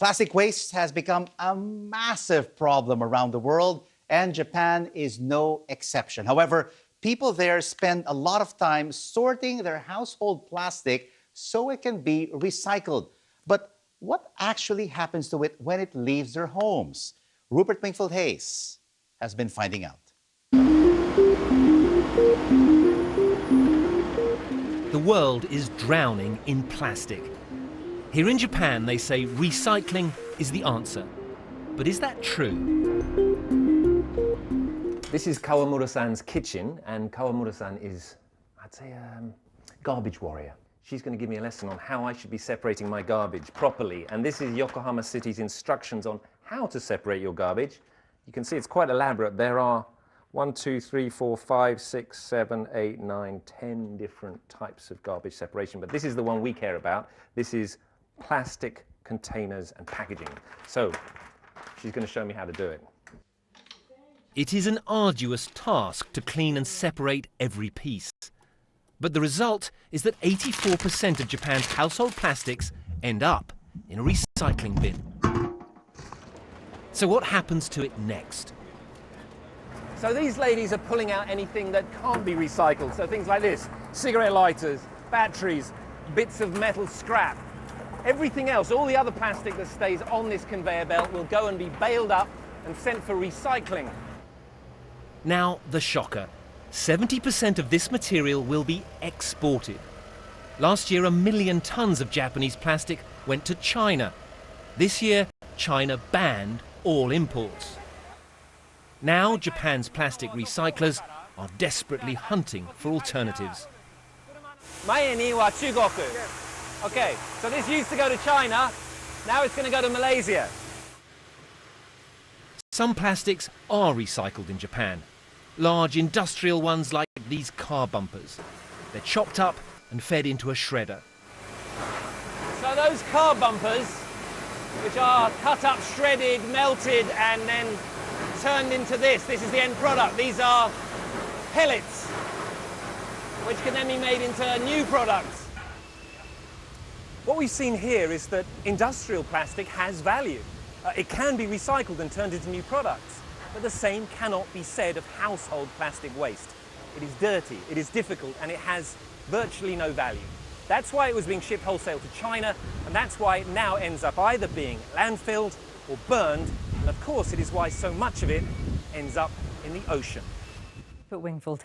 Plastic waste has become a massive problem around the world, and Japan is no exception. However, people there spend a lot of time sorting their household plastic so it can be recycled. But what actually happens to it when it leaves their homes? Rupert Wingfield Hayes has been finding out. The world is drowning in plastic. Here in Japan, they say recycling is the answer. But is that true? This is Kawamura-san's kitchen, and Kawamura-san is, I'd say, a garbage warrior. She's going to give me a lesson on how I should be separating my garbage properly. And this is Yokohama City's instructions on how to separate your garbage. You can see it's quite elaborate. There are 1, 2, 3, 4, 5, 6, 7, 8, 9, 10 different types of garbage separation. But this is the one we care about. This is plastic containers and packaging. So she's going to show me how to do it. It is an arduous task to clean and separate every piece. But the result is that 84% of Japan's household plastics end up in a recycling bin. So what happens to it next? So these ladies are pulling out anything that can't be recycled. So things like this, cigarette lighters, batteries, bits of metal scrap. Everything else, all the other plastic that stays on this conveyor belt will go and be baled up and sent for recycling. Now, the shocker. 70% of this material will be exported. Last year, 1 million tons of Japanese plastic went to China. This year, China banned all imports. Now, Japan's plastic recyclers are desperately hunting for alternatives. Mae ni wa Chugoku. Okay, so this used to go to China, now it's going to go to Malaysia. Some plastics are recycled in Japan. Large industrial ones like these car bumpers. They're chopped up and fed into a shredder. So those car bumpers, which are cut up, shredded, melted, and then turned into this is the end product. These are pellets, which can then be made into new products. What we've seen here is that industrial plastic has value. It can be recycled and turned into new products, but the same cannot be said of household plastic waste. It is dirty, it is difficult, and it has virtually no value. That's why it was being shipped wholesale to China, and that's why it now ends up either being landfilled or burned, and of course it is why so much of it ends up in the ocean. But Wingfield